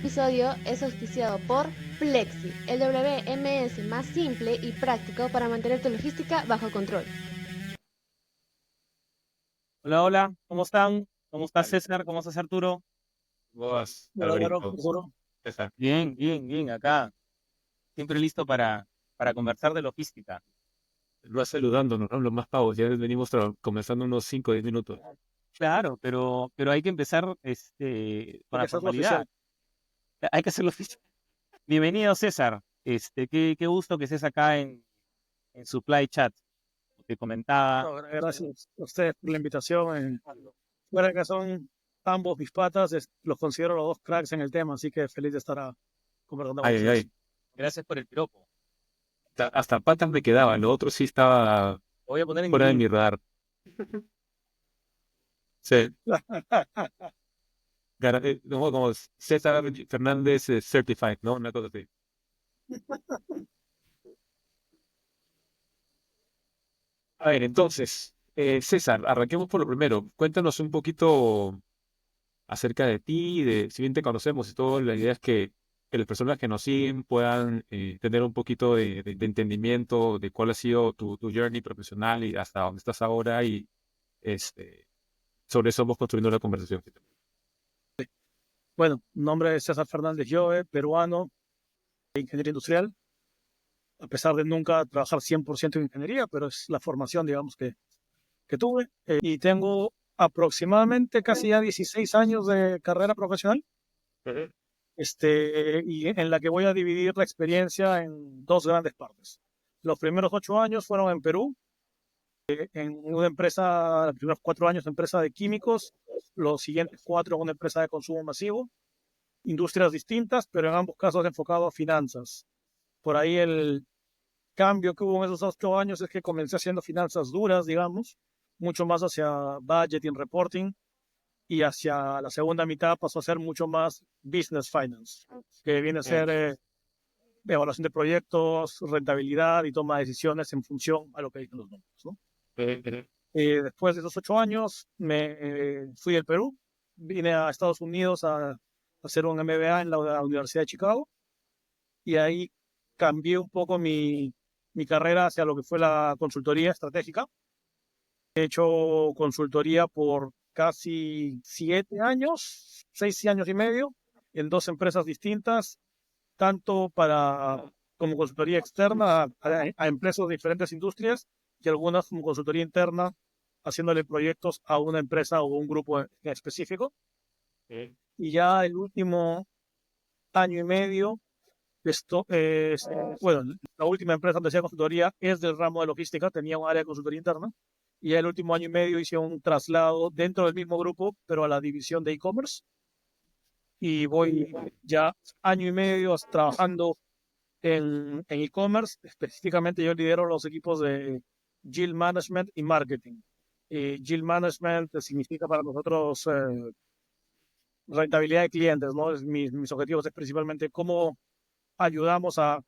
episodio es auspiciado por Flexi, el WMS más simple y práctico para mantener tu logística bajo control. Hola, hola, ¿cómo están? ¿Cómo estás, César? ¿Cómo estás, Arturo? Vos, Hola, Álvaro, Alvarito, Arturo. César. Bien, bien, bien, acá. Siempre listo para conversar de logística. Lo vas saludándonos, ¿no? Los más pavos, ya venimos comenzando unos 5 o 10 minutos. Claro, pero hay que empezar con Hay la que hacerlo oficial. formalidad. Hay que hacerlo oficial. Bienvenido, César. Qué gusto que estés acá en Supply Chat. Te comentaba. No, gracias a ustedes por la invitación. Fuera que son ambos mis patas, los considero los dos cracks en el tema, así que feliz de estar conversando con Ay, ay, ustedes. ay. Gracias por el piropo. Hasta patas me quedaban, lo otro sí estaba Lo voy a poner en fuera de gringo. mi radar. Sí, no, como César Fernández Certified, ¿no? Una cosa así. A ver, entonces, César, arranquemos por lo primero. Cuéntanos un poquito acerca de ti, si bien te conocemos y todo, la idea es que las personas que nos siguen puedan tener un poquito de entendimiento de cuál ha sido tu journey profesional y hasta dónde estás ahora y este, sobre eso vamos construyendo la conversación. Bueno, mi nombre es César Fernández Joe, peruano, de ingeniería industrial, a pesar de nunca trabajar 100% en ingeniería, pero es la formación, digamos, que tuve. Y tengo aproximadamente casi ya 16 años de carrera profesional. Ujú. Y en la que voy a dividir la experiencia en dos grandes partes. Los primeros 8 años fueron en Perú, en una empresa, los primeros 4 años empresa de químicos, los siguientes 4 una empresa de consumo masivo, industrias distintas, pero en ambos casos enfocado a finanzas. Por ahí el cambio que hubo en esos 8 años es que comencé haciendo finanzas duras, digamos, mucho más hacia budgeting, reporting, y hacia la segunda mitad pasó a ser mucho más business finance, que viene a ser evaluación de proyectos, rentabilidad y toma de decisiones en función a lo que dicen los números, ¿no? Ujú. Después de esos 8 años me fui del Perú, vine a Estados Unidos a hacer un MBA en la Universidad de Chicago y ahí cambié un poco mi carrera hacia lo que fue la consultoría estratégica. He hecho consultoría por casi 7 años, 6 años y medio, en dos empresas distintas, tanto como consultoría externa a empresas de diferentes industrias y algunas como consultoría interna, haciéndole proyectos a una empresa o un grupo en específico. Y ya el último año y medio, bueno, la última empresa donde hacía consultoría es del ramo de logística, tenía un área de consultoría interna. Y ya el último año y medio hice un traslado dentro del mismo grupo, pero a la división de e-commerce. Y voy ya año y medio trabajando en e-commerce. Específicamente yo lidero los equipos de Yield Management y Marketing. Yield Management significa para nosotros rentabilidad de clientes, ¿no? Mis objetivos es principalmente cómo ayudamos a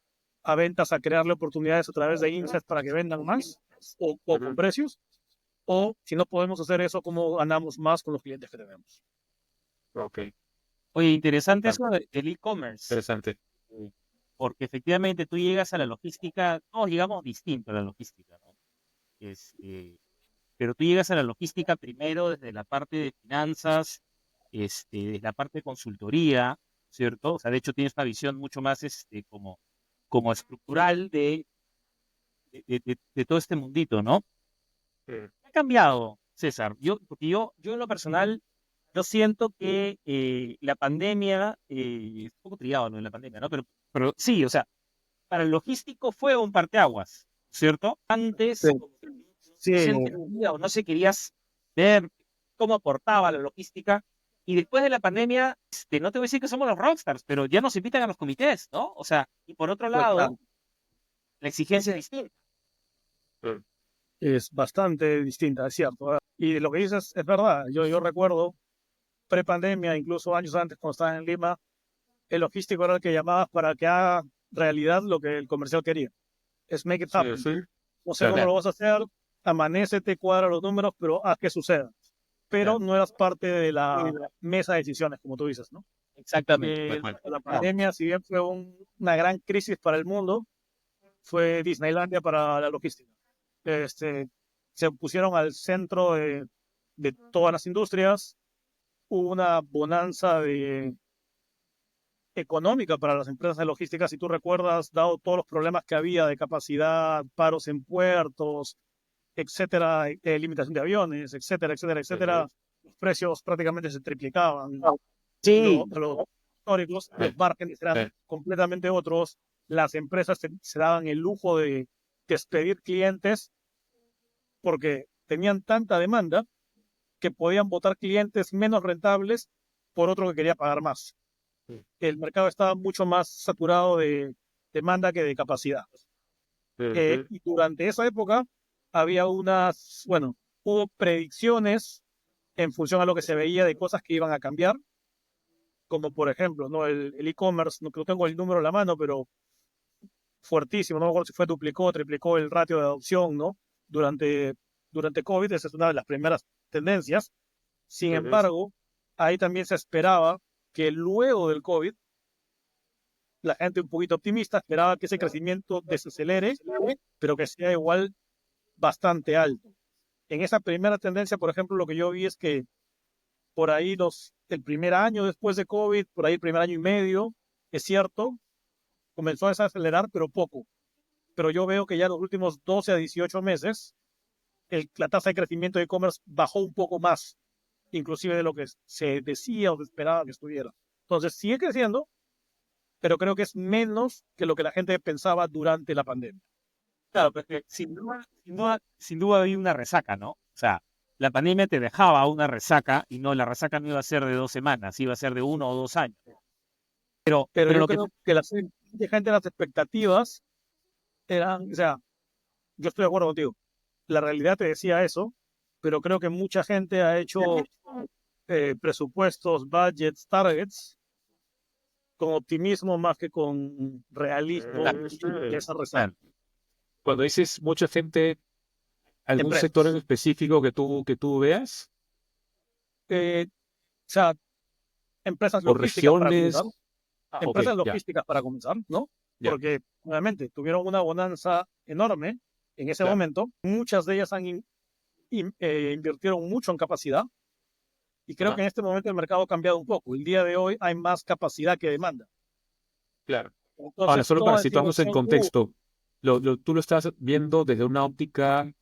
ventas a crearle oportunidades a través de insights para que vendan más o con precios. O si no podemos hacer eso, cómo ganamos más con los clientes que tenemos. Ok, Oye, interesante bastante eso del e-commerce. interesante. Porque efectivamente tú llegas a la logística, todos llegamos distinto a la logística, ¿no? Pero tú llegas a la logística primero desde la parte de finanzas, desde la parte de consultoría, ¿cierto? O sea, de hecho tienes una visión mucho más como estructural de todo este mundito, ¿no? Mm. ¿Qué ha cambiado, César? Porque yo en lo personal, yo siento que la pandemia, es un poco trillado lo de la pandemia, ¿no? Pero sí, o sea, para el logístico fue un parteaguas, ¿cierto? Sí, Antes sí, no se entendía o no se querías ver cómo aportaba la logística. Y después de la pandemia, no te voy a decir que somos los rockstars, pero ya nos invitan a los comités, ¿no? O sea, y por otro pues claro, lado, la exigencia es distinta. Mm. es bastante distinta, es cierto. Y lo que dices es verdad. Yo recuerdo pre-pandemia, incluso años antes, cuando estaba en Lima, el logístico era el que llamabas para que haga realidad lo que el comercial quería. Es make it Sí, happen. sí, No sé claro. cómo lo vas a hacer, amanece, cuadra los números, pero haz que suceda. Pero Claro. no eras parte de la mesa de decisiones, como tú dices, ¿no? Exactamente. que Tal cual. la pandemia, si bien fue una gran crisis para el mundo, fue Disneylandia para la logística. Se pusieron al centro de todas las industrias, hubo una bonanza económica para las empresas de logística. Si tú recuerdas, dado todos los problemas que había de capacidad, paros en puertos, etcétera, limitación de aviones, etcétera, etcétera, etcétera, los precios prácticamente se triplicaban. Sí, Los históricos, los márgenes eran Sí. completamente otros. Las empresas se daban el lujo de despedir clientes porque tenían tanta demanda que podían votar clientes menos rentables por otro que quería pagar más. El mercado estaba mucho más saturado de demanda que de capacidad. Y durante esa época hubo predicciones en función a lo que se veía de cosas que iban a cambiar, como por ejemplo, ¿no? El e-commerce, no tengo el número en la mano, pero fuertísimo, no me acuerdo si fue duplicó, triplicó el ratio de adopción, ¿no? Durante COVID, esa es una de las primeras tendencias. Sin embargo, ahí también se esperaba que luego del COVID, la gente un poquito optimista esperaba que ese crecimiento desacelere, pero que sea igual bastante alto. En esa primera tendencia, por ejemplo, lo que yo vi es que por ahí el primer año después de COVID, por ahí el primer año y medio, es cierto, comenzó a desacelerar, pero poco. Pero yo veo que ya los últimos 12 a 18 meses, la tasa de crecimiento de e-commerce bajó un poco más, inclusive de lo que se decía o se esperaba que estuviera. Entonces sigue creciendo, pero creo que es menos que lo que la gente pensaba durante la pandemia. claro, porque sin duda había una resaca, ¿no? O sea, la pandemia te dejaba una resaca y no, la resaca no iba a ser de 2 semanas, iba a ser de 1 o 2 años. Pero Pero yo lo que creo que la gente, las expectativas eran, o sea, yo estoy de acuerdo contigo. La realidad te decía eso, pero creo que mucha gente ha hecho presupuestos, budgets, targets con optimismo más que con realismo de esa resaca. Cuando dices mucha gente, ¿algún Empresas. sector en específico que tú veas? O sea, empresas ¿O logísticas para regiones? comenzar. Ok, Empresas ya, logísticas para comenzar, ¿no? ya, Porque, nuevamente, tuvieron una bonanza enorme en ese claro. momento. Muchas de ellas invirtieron mucho en capacidad. Y creo que en este momento el mercado ha cambiado un poco. El día de hoy hay más capacidad que demanda. Claro. Entonces, Ahora, solo para toda esa situarnos en inversión contexto, tú lo estás viendo desde una óptica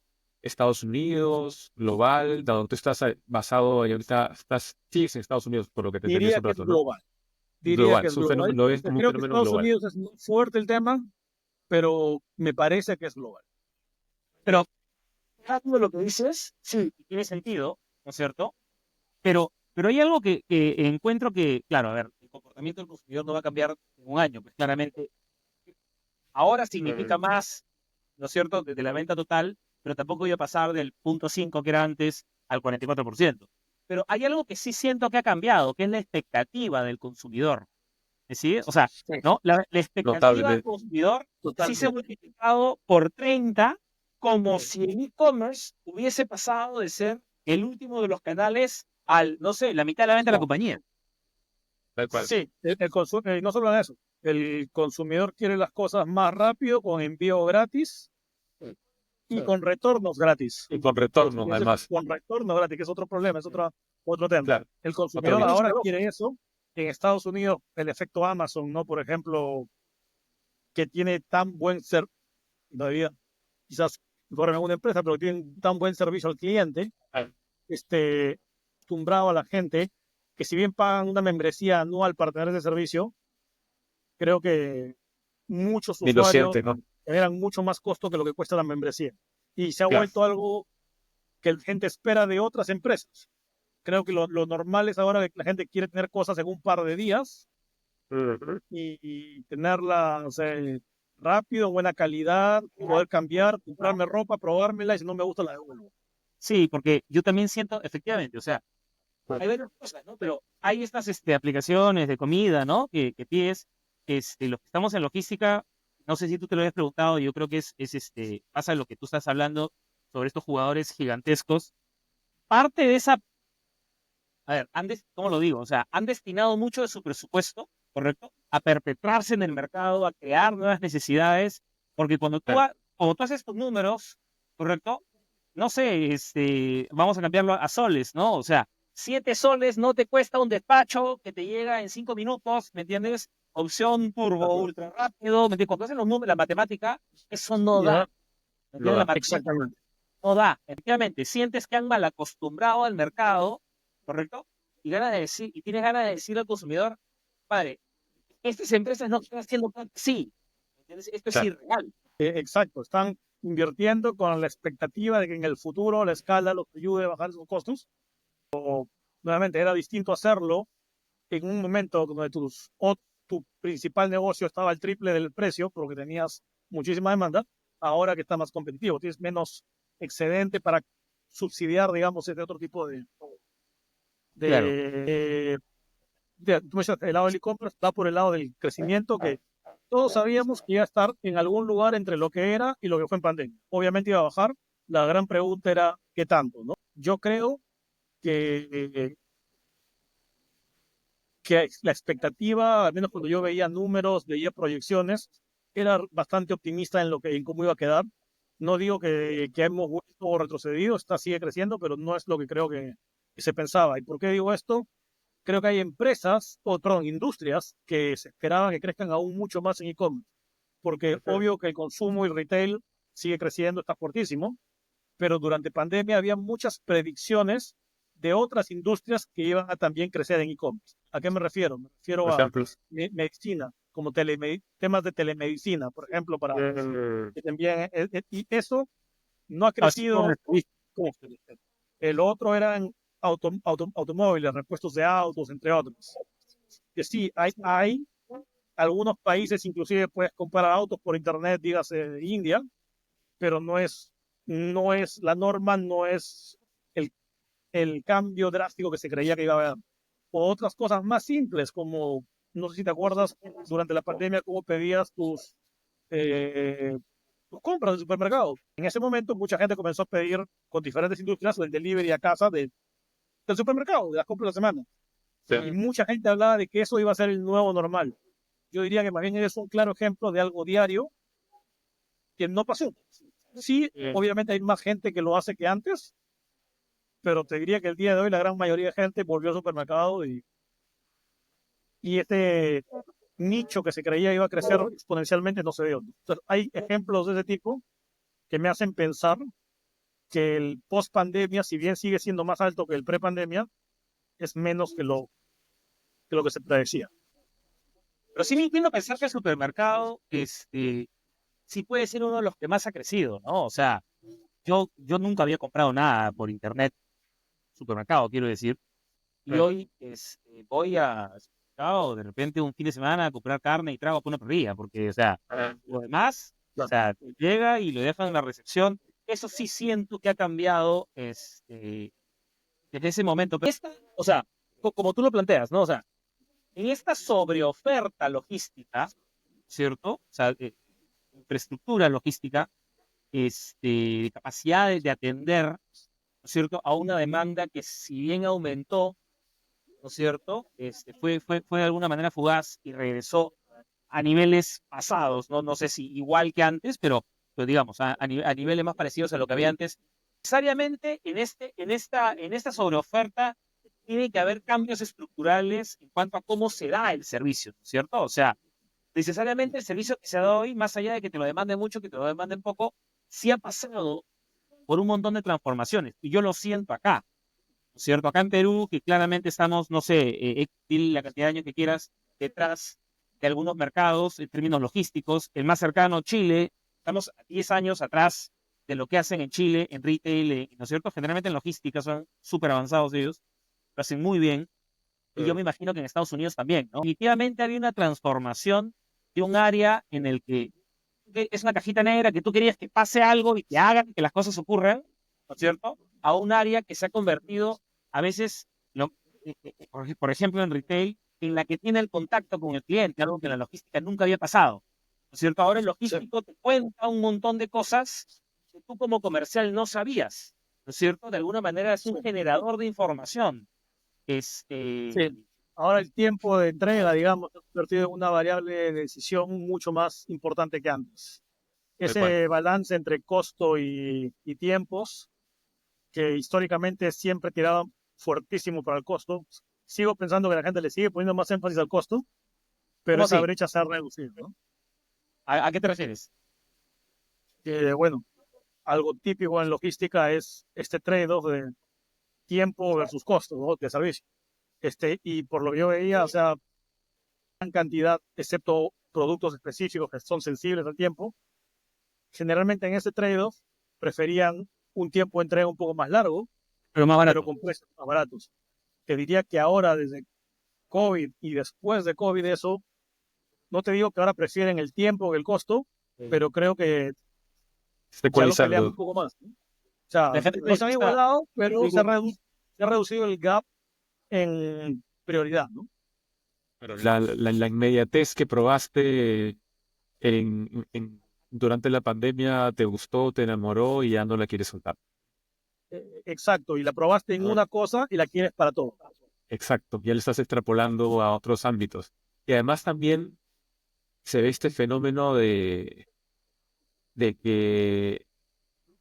Estados Unidos, global, donde tú estás basado y ahorita sigues en Estados Unidos, por lo que te entendí hace diría un que es rato, ¿no? global. Diría Global, que es es un global. fenómeno, lo ves como un Creo que fenómeno Estados global. Unidos es muy fuerte el tema, pero me parece que es global. Pero todo lo que dices, sí, tiene sentido, ¿no es cierto? Pero hay algo que encuentro que, claro, a ver, el comportamiento del consumidor no va a cambiar en un año, pues claramente. Ahora significa más, ¿no es cierto?, desde la venta total, pero tampoco iba a pasar del 0,5 que era antes al 44%. Pero hay algo que sí siento que ha cambiado, que es la expectativa del consumidor. ¿Sí? O sea, Sí, ¿no? La expectativa del Notablemente. consumidor sí se ha totalmente. multiplicado por 30, como si el e-commerce hubiese pasado de ser el último de los canales al, no sé, la mitad de la venta de la compañía. Tal cual. Sí, no solo en eso. El consumidor quiere las cosas más rápido, con envío gratis y con retornos gratis. Y con retorno, además. Con retorno gratis, que es otro problema, es otro tema. Claro. El Otro consumidor nicho. ahora quiere eso. En Estados Unidos, el efecto Amazon, ¿no? Por ejemplo, que tiene tan buen servicio, todavía quizás fuera en una empresa, pero tienen tan buen servicio al cliente, acostumbrado a la gente que si bien pagan una membresía anual para tener ese servicio, creo que muchos Ni lo usuarios siente, ¿no? generan mucho más costo que lo que cuesta la membresía. Y se ha Claro. vuelto algo que la gente espera de otras empresas. Creo que lo normal es ahora que la gente quiere tener cosas en un par de días y tenerla, o sea, rápido, buena calidad, poder cambiar, comprarme ropa, probármela y si no me gusta la devuelvo. Sí, porque yo también siento, efectivamente, o sea, hay varias cosas, ¿no? Pero hay estas aplicaciones de comida, ¿no? Que pides, los que estamos en logística, no sé si tú te lo habías preguntado, yo creo que pasa lo que tú estás hablando sobre estos jugadores gigantescos. Parte de esa a ver, ¿cómo lo digo? O sea, han destinado mucho de su presupuesto, ¿correcto? A perpetrarse en el mercado, a crear nuevas necesidades, porque Claro. cuando tú haces tus números, ¿correcto? No sé, vamos a cambiarlo a soles, ¿no? O sea, 7 soles no te cuesta un despacho que te llega en 5 minutos, ¿me entiendes? Opción De turbo, acuerdo. ultra rápido, ¿me entiendes? Cuando haces los números, la matemática, eso no Ya, da, ¿me No entiendes? La da. matemática exactamente. no da. Efectivamente, sientes que han mal acostumbrado al mercado, ¿correcto? Y tienes ganas de decir al consumidor, padre, estas empresas no están haciendo tanto, sí, ¿me entiendes? Esto es Claro. irreal. Exacto, están invirtiendo con la expectativa de que en el futuro la escala los ayude a bajar sus costos. Nuevamente, era distinto hacerlo en un momento donde tu principal negocio estaba al triple del precio porque tenías muchísima demanda. Ahora que está más competitivo, tienes menos excedente para subsidiar, digamos, este otro tipo Claro. de, tú me dices, el lado del e-commerce está por el lado del crecimiento que todos sabíamos que iba a estar en algún lugar entre lo que era y lo que fue en pandemia. Obviamente iba a bajar. La gran pregunta era qué tanto, ¿no? Yo creo que, que la expectativa, al menos cuando yo veía números, veía proyecciones, era bastante optimista en cómo iba a quedar. No digo que hemos vuelto o retrocedido, sigue creciendo, pero no es lo que creo que se pensaba. ¿Y por qué digo esto? Creo que hay empresas, o perdón, industrias que se esperaban que crezcan aún mucho más en e-commerce, porque obvio que el consumo y retail sigue creciendo, está fuertísimo, pero durante pandemia había muchas predicciones de otras industrias que iban a también crecer en e-commerce. ¿A qué me refiero? Me Por refiero a ejemplo. medicina, como temas de telemedicina, por ejemplo, para que también, y eso no ha Así como crecido. Como el otro eran automóviles, repuestos de autos, entre otros. Que sí, hay algunos países, inclusive puedes comprar autos por internet, dígase India, pero no es la norma, no es el, el cambio drástico que se creía que iba a haber. O otras cosas más simples, como, no sé si te acuerdas, durante la pandemia, cómo pedías eh, tus compras del supermercado. En ese momento, mucha gente comenzó a pedir con diferentes industrias el delivery a casa del supermercado, de las compras de la semana. Sí. Y mucha gente hablaba de que eso iba a ser el nuevo normal. Yo diría que más bien es un claro ejemplo de algo diario que no pasó. Sí, obviamente hay más gente que lo hace que antes, pero te diría que el día de hoy la gran mayoría de gente volvió al supermercado y este nicho que se creía iba a crecer exponencialmente no se dio. Entonces, hay ejemplos de ese tipo que me hacen pensar que el post pandemia, si bien sigue siendo más alto que el pre pandemia, es menos que lo que se predecía. Pero sí me inclino a pensar que el supermercado, sí puede ser uno de los que más ha crecido, ¿no? O sea, yo nunca había comprado nada por internet, supermercado, quiero decir, y hoy voy al supermercado de repente un fin de semana a comprar carne y trago por una parrilla, porque, o sea, lo demás, o sea, llega y lo dejan en la recepción. Eso sí siento que ha cambiado desde ese momento. Pero o sea, como tú lo planteas, ¿no? O sea, en esta sobreoferta logística, ¿cierto? O sea, infraestructura logística, de capacidad de atender, ¿no es cierto?, a una demanda que si bien aumentó, ¿no es cierto?, fue de alguna manera fugaz y regresó a niveles pasados, ¿no? No sé si igual que antes, pero digamos, a niveles más parecidos a lo que había antes. Necesariamente en esta sobreoferta tiene que haber cambios estructurales en cuanto a cómo se da el servicio, ¿no es cierto? O sea, necesariamente el servicio que se da hoy, más allá de que te lo demanden mucho, que te lo demanden poco, sí ha pasado por un montón de transformaciones. Y yo lo siento acá, ¿no es cierto? Acá en Perú, que claramente estamos, no sé, dile la cantidad de años que quieras, detrás de algunos mercados en términos logísticos. El más cercano, Chile, estamos 10 años atrás de lo que hacen en Chile, en retail, ¿no es cierto? Generalmente en logística son súper avanzados ellos, lo hacen muy bien. Y yo me imagino que en Estados Unidos también, ¿no? Definitivamente había una transformación de un área en el que es una cajita negra que tú querías que pase algo y que hagan que las cosas ocurran, ¿no es cierto? A un área que se ha convertido a veces, por ejemplo, en retail, en la que tiene el contacto con el cliente, algo que en la logística nunca había pasado, ¿no es cierto? Ahora el logístico te cuenta un montón de cosas que tú como comercial no sabías, ¿no es cierto? De alguna manera es un generador de información. Sí. Ahora el tiempo de entrega, digamos, se ha convertido en una variable de decisión mucho más importante que antes. Tal cual. Ese balance entre costo y tiempos, que históricamente siempre tiraba fuertísimo para el costo, sigo pensando que la gente le sigue poniendo más énfasis al costo, pero ¿Cómo esa así? brecha se ha reducido, ¿no? ¿A qué te refieres? Bueno, algo típico en logística es este trade-off de tiempo versus costo, ¿no?, de servicio. Y por lo que yo veía, o sea, gran cantidad, excepto productos específicos que son sensibles al tiempo, generalmente en ese trade-off preferían un tiempo de entrega un poco más largo, Pero más pero barato. con precios más baratos. Te diría que ahora, desde COVID y después de COVID, eso, no te digo que ahora prefieren el tiempo que el costo, pero creo que Está ya lo pelean un ecualizando. poco más, ¿no? O sea, La gente no se han está, igualado, pero se ha reducido el gap en prioridad, ¿no? Pero la inmediatez que probaste durante la pandemia te gustó, te enamoró y ya no la quieres soltar. Exacto, y la probaste en Ajá. una cosa y la quieres para todo. Exacto, ya le estás extrapolando a otros ámbitos. Y además también se ve este fenómeno de que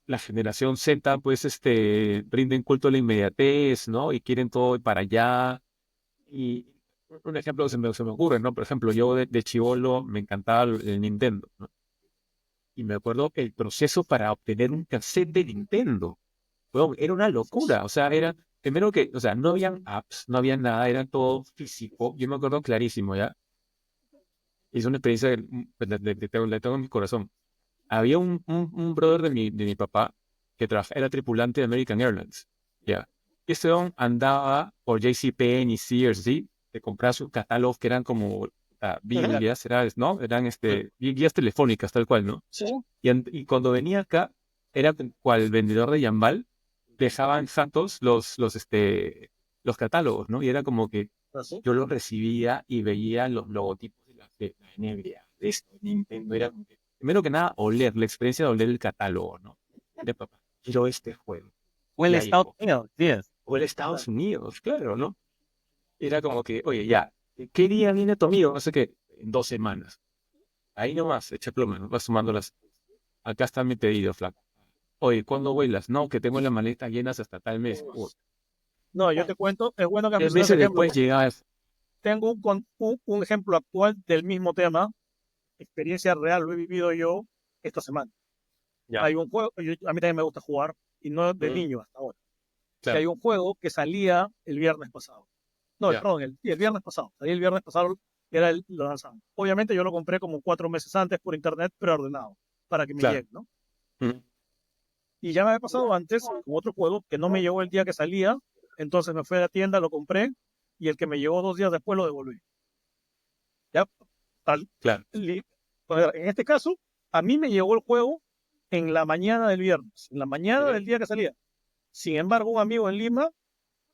la generación Z, pues, rinden culto a la inmediatez, ¿no? Y quieren todo para allá. Y un ejemplo se me ocurre, ¿no? Por ejemplo, yo de chibolo me encantaba el Nintendo, ¿no? Y me acuerdo que el proceso para obtener un cassette de Nintendo, weón, era una locura. O sea, primero que, o sea, no habían apps, no había nada, era todo físico. Yo me acuerdo clarísimo, ¿ya? Y es una experiencia que le tengo en mi corazón. Había un brother de mi papá que era tripulante de American Airlines, ¿ya? Y este don andaba por JCPenney y Sears, ¿sí? Te compraba sus catálogos que eran como Biblias, ¿no? Eran guías telefónicas, tal cual, ¿no? Sí. Y cuando venía acá, era cual vendedor de Yambal, dejaban santos los catálogos, ¿no? Y era como que yo los recibía y veía los logotipos de la NBA, de esto, Nintendo. Era como que, primero que nada, oler, la experiencia de oler el catálogo, ¿no? De papá, quiero este juego. o el Ya Estados llegó. Unidos, ¿sí? O el Estados Unidos, claro, ¿no? Era como que, oye, ya, ¿qué día viene tu amigo? No sé qué, en 2 semanas. Ahí nomás, echa pluma, ¿no? Vas sumando las. Acá está mi pedido, flaco. Oye, ¿cuándo vuelas? No, que tengo las maletas llenas hasta tal mes. No, yo te cuento, es bueno que 3 mencionas ese meses ejemplo, después porque llegaba. tengo un ejemplo actual del mismo tema, experiencia real, lo he vivido yo esta semana. Ya. Hay un juego, a mí también me gusta jugar, y no de Mm, niño hasta ahora. Y claro, hay un juego que salía el viernes pasado. No, ya, perdón, el viernes pasado. Salía el viernes pasado, lo lanzaban. Obviamente yo lo compré como 4 meses antes por internet preordenado, para que me claro. llegue, ¿no? Mm, Y ya me había pasado antes con otro juego que no me llegó el día que salía, entonces me fui a la tienda, lo compré, y el que me llegó 2 días después lo devolví. ¿Ya? Tal- claro. pues, en este caso, a mí me llegó el juego en la mañana del viernes, en la mañana del día que salía. Sin embargo, un amigo en Lima,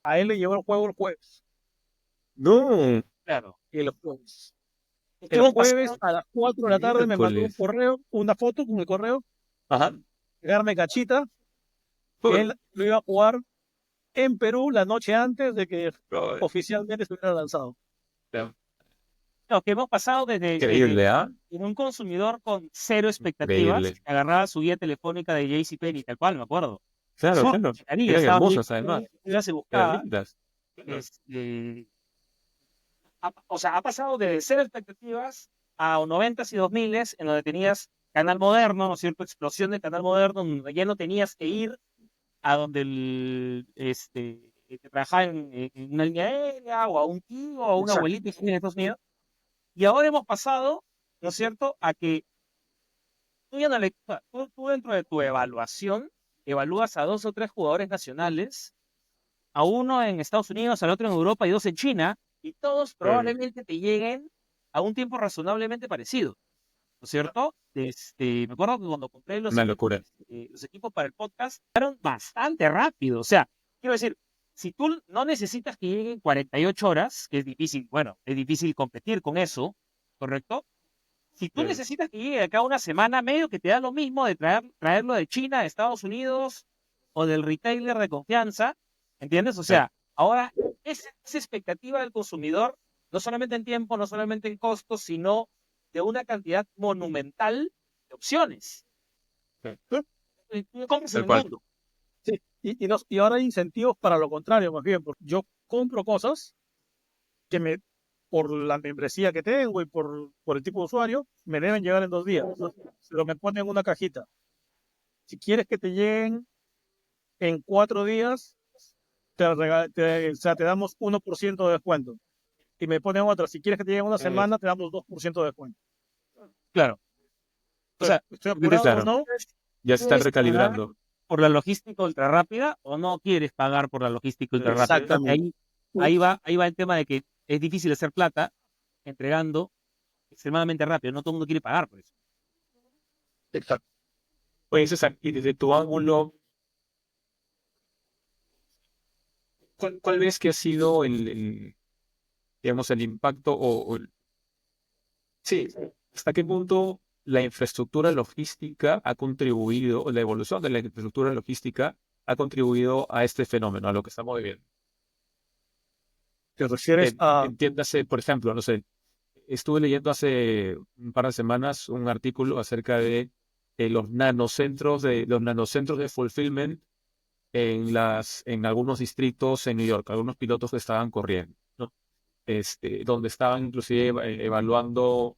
a él le llegó el juego el jueves. No, Claro. El jueves. Es que El hemos jueves pasado, a las 4 de la tarde me mandó un miércoles. correo, una foto con el correo, Ajá. pegarme cachita, que él lo iba a jugar en Perú la noche antes de que Brother, oficialmente estuviera lanzado. no, que hemos pasado desde increíble, ¿ah? en un consumidor con cero expectativas, Increíble. que agarraba su guía telefónica de JCPenney, tal cual, me acuerdo. Claro, ¡Fua! claro. Maravilla, Eran estaba bien, hermosas además. ibas y Eran buscaba, lindas. este, o sea, ha pasado de cero expectativas a 90s y 2000s, en donde tenías canal moderno, ¿no es cierto? Explosión del canal moderno, donde ya no tenías que ir a donde que trabajaba en una línea aérea, o a un tío, o a una Exacto. abuelita que vive en Estados Unidos. Y ahora hemos pasado, ¿no es cierto?, a que tú, ya no le- tú dentro de tu evaluación, evalúas a dos o tres jugadores nacionales, a uno en Estados Unidos, al otro en Europa y dos en China, y todos probablemente te lleguen a un tiempo razonablemente parecido, ¿no es cierto? Me acuerdo que cuando compré Una locura. los equipos para el podcast, fueron bastante rápido. O sea, quiero decir, si tú no necesitas que lleguen 48 horas, que es difícil, bueno, es difícil competir con eso, ¿correcto? Si tú necesitas que llegue de acá a una semana, medio que te da lo mismo de traerlo de China, de Estados Unidos o del retailer de confianza, ¿entiendes? O sea, ahora esa expectativa del consumidor, no solamente en tiempo, no solamente en costos, sino de una cantidad monumental de opciones. Compras en Tal el cual. mundo. Sí, y ahora hay incentivos para lo contrario, más bien, porque yo compro cosas que por la membresía que tengo y por el tipo de usuario, me deben llegar en 2 días, ¿no? Pero me ponen una cajita. Si quieres que te lleguen en 4 días, o sea, te damos 1% de descuento. Y me ponen otra, si quieres que te llegue en una semana, te damos 2% de descuento. Claro. O sea, ¿Estoy apurado o Claro, no? ya se están ¿quieres pagar recalibrando. por la logística ultra rápida o no quieres pagar por la logística ultra rápida? Creo que Exactamente. ahí va el tema de que es difícil hacer plata entregando extremadamente rápido. No todo el mundo quiere pagar por eso. Exacto. Oye, César, y desde tu ángulo, ¿cuál ves que ha sido digamos, el impacto sí, hasta qué punto la infraestructura logística ha contribuido, o la evolución de la infraestructura logística ha contribuido a este fenómeno, a lo que estamos viviendo? ¿Te refieres Entiéndase, por ejemplo, no sé, estuve leyendo hace un par de semanas un artículo acerca de los nanocentros de fulfillment en algunos distritos en New York, algunos pilotos que estaban corriendo, ¿no? Donde estaban inclusive evaluando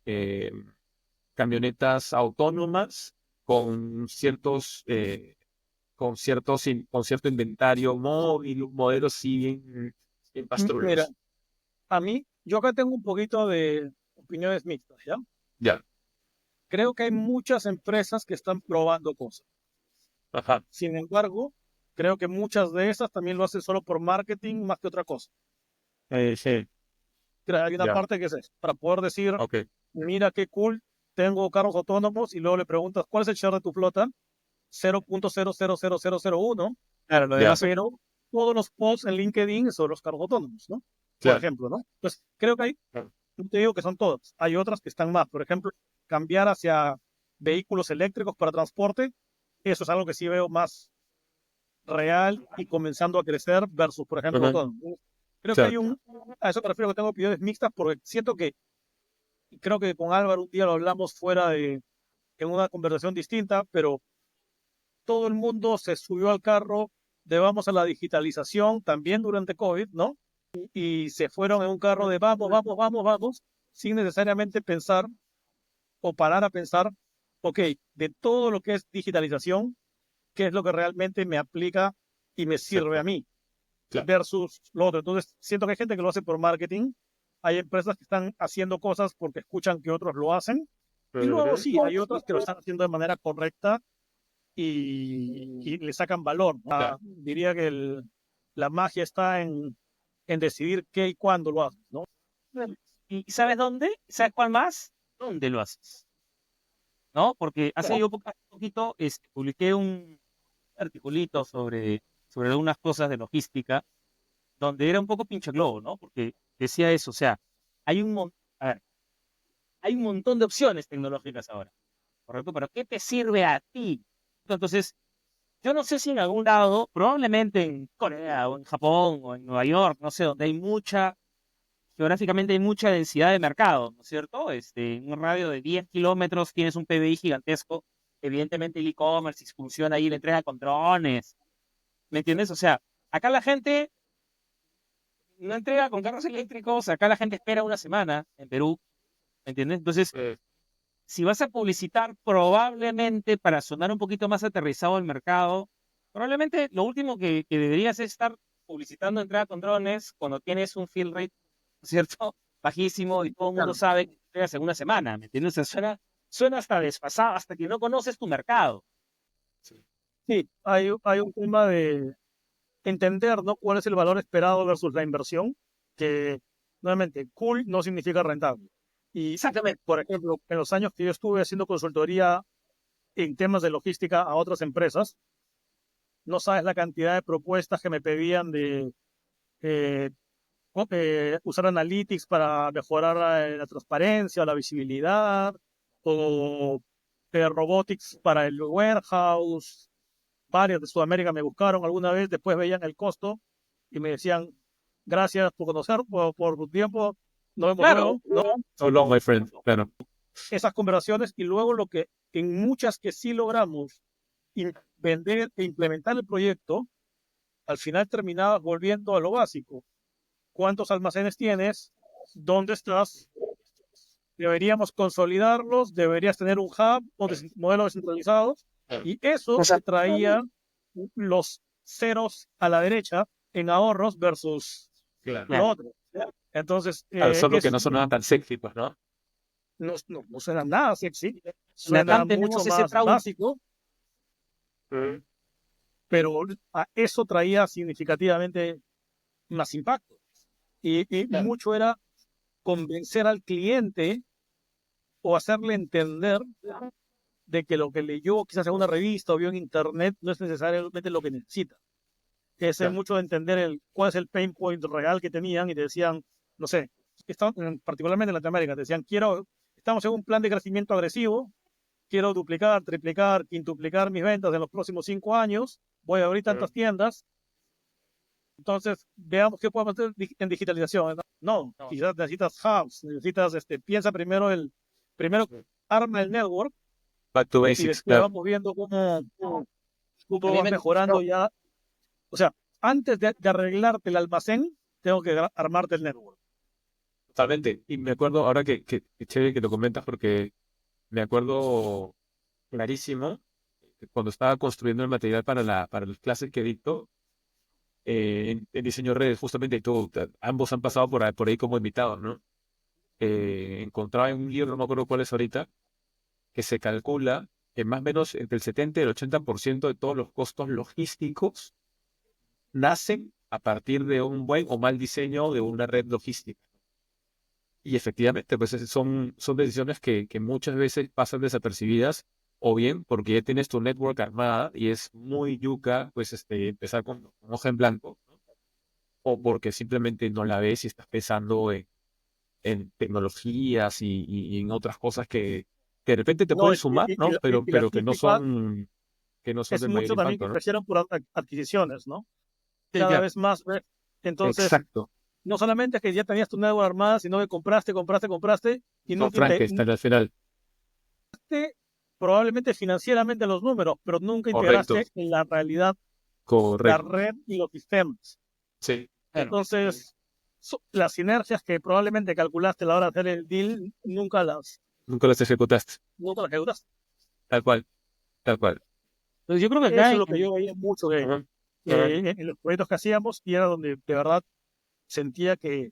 camionetas autónomas con con cierto inventario móvil, modelos sí bien Mira, pastrulos. yo acá tengo un poquito de opiniones mixtas, ¿ya? Ya. Creo que hay muchas empresas que están probando cosas. Ajá. Sin embargo, creo que muchas de esas también lo hacen solo por marketing más que otra cosa. Sí. Hay una Ya. parte que es eso, para poder decir, Ok. mira qué cool, tengo carros autónomos y luego le preguntas, ¿cuál es el share de tu flota? 0.000001, Claro, lo Ya. demás son pero todos los posts en LinkedIn son los carros autónomos, ¿no? Por Claro. ejemplo, ¿no? Entonces, creo que Claro. no te digo que son todas, hay otras que están más. Por ejemplo, cambiar hacia vehículos eléctricos para transporte, eso es algo que sí veo más real y comenzando a crecer versus, por ejemplo, Ajá. autónomo. Creo que Claro. a eso me refiero que tengo opiniones mixtas porque siento que, y creo que con Álvaro un día lo hablamos en una conversación distinta, pero todo el mundo se subió al carro de vamos a la digitalización también durante COVID, ¿no? Y se fueron en un carro de vamos, vamos, vamos, vamos, sin necesariamente pensar o parar a pensar, ok, de todo lo que es digitalización, ¿qué es lo que realmente me aplica y me sirve a Exacto. mí? Claro. Versus lo otro. Entonces, siento que hay gente que lo hace por marketing, hay empresas que están haciendo cosas porque escuchan que otros lo hacen, y luego Ujú. sí, hay otras que lo están haciendo de manera correcta y le sacan valor, ¿no? Claro. Diría que la magia está en decidir qué y cuándo lo haces, ¿no? ¿Y sabes dónde? ¿Sabes cuál más? ¿Dónde lo haces? ¿No? Porque hace poquito publiqué un articulito sobre algunas cosas de logística, donde era un poco pinche globo, ¿no? Porque decía eso, o sea, hay un, a ver, hay un montón de opciones tecnológicas ahora, ¿correcto? Pero ¿qué te sirve a ti? Entonces, yo no sé si en algún lado, probablemente en Corea o en Japón o en Nueva York, no sé, donde geográficamente hay mucha densidad de mercado, ¿no es cierto? En un radio de 10 kilómetros tienes un PBI gigantesco, evidentemente el e-commerce funciona ahí, la entrega con drones, ¿me entiendes? O sea, acá la gente no entrega con carros eléctricos, acá la gente espera una semana en Perú, ¿me entiendes? Entonces, si vas a publicitar probablemente para sonar un poquito más aterrizado el mercado, probablemente lo último que deberías es estar publicitando entrega con drones cuando tienes un fill rate, ¿no es cierto? Bajísimo y todo el mundo Claro. sabe que entregas en una semana, ¿me entiendes? O sea, suena hasta desfasado, hasta que no conoces tu mercado. Sí, hay un tema de entender, ¿no? Cuál es el valor esperado versus la inversión, que nuevamente, cool no significa rentable. Y, Exactamente. por ejemplo, en los años que yo estuve haciendo consultoría en temas de logística a otras empresas, no sabes la cantidad de propuestas que me pedían de eh, usar Analytics para mejorar la transparencia, la visibilidad, o Robotics para el warehouse. Varios de Sudamérica me buscaron alguna vez, después veían el costo y me decían, Gracias por conocer, por tu tiempo. Nos vemos Claro. luego, ¿no? So long, my friend. Claro. Esas conversaciones y luego lo que en muchas que sí logramos vender e implementar el proyecto, al final terminaba volviendo a lo básico. ¿Cuántos almacenes tienes? ¿Dónde estás? Deberíamos consolidarlos, deberías tener un hub o modelo descentralizado y eso te traía los ceros a la derecha en ahorros versus Claro. lo otro. Entonces, Solo que no sonaban tan sexy, pues, ¿no? no suena nada sexy, En suena Latam tenemos mucho ese más trauma. básico, pero eso traía significativamente más impacto. Y mucho era convencer al cliente o hacerle entender de que lo que leyó quizás en una revista o vio en internet no es necesariamente lo que necesita. Es mucho de entender cuál es el pain point real que tenían y te decían, no sé, particularmente en Latinoamérica, te decían, estamos en un plan de crecimiento agresivo, quiero duplicar, triplicar, quintuplicar mis ventas en los próximos 5 años, voy a abrir tantas tiendas, entonces veamos qué podemos hacer en digitalización. No, quizás necesitas hubs, necesitas, piensa primero arma el network Back to y basics, después claro. vamos viendo cómo A mí vas me mejorando costó. ya. O sea, antes de arreglarte el almacén, tengo que armarte el network. Totalmente. Y me acuerdo, ahora que chévere que lo comentas, porque me acuerdo clarísimo cuando estaba construyendo el material para las clases que dicto en diseño de redes, justamente, y todo, ambos han pasado por ahí como invitados, ¿no? Encontraba en un libro, no me acuerdo cuál es ahorita, que se calcula que más o menos entre el 70 y el 80% de todos los costos logísticos nacen a partir de un buen o mal diseño de una red logística. Y efectivamente, pues son decisiones que muchas veces pasan desapercibidas, o bien porque ya tienes tu network armada y es muy yuca, pues empezar con hoja en blanco, ¿no? O porque simplemente no la ves y estás pensando en tecnologías y en otras cosas que de repente te No, pueden sumar, ¿no? y la Pero que no típica son es del mayor mucho también que impacto, ¿no? crecieron por adquisiciones, ¿no? Sí, Cada claro. vez más. Entonces, Exacto. no solamente es que ya tenías tu network armada, sino que compraste y Son nunca Frankenstein al final. integraste probablemente financieramente los números, pero nunca Correcto. integraste en la realidad la Correcto. red y los sistemas. Sí. Claro. Entonces, las sinergias que probablemente calculaste a la hora de hacer el deal, nunca las Nunca las ejecutaste. ejecutaste. Tal cual. Tal cual. Entonces yo creo que Eso acá es lo que yo veía mucho Ajá. en los proyectos que hacíamos y era donde de verdad sentía que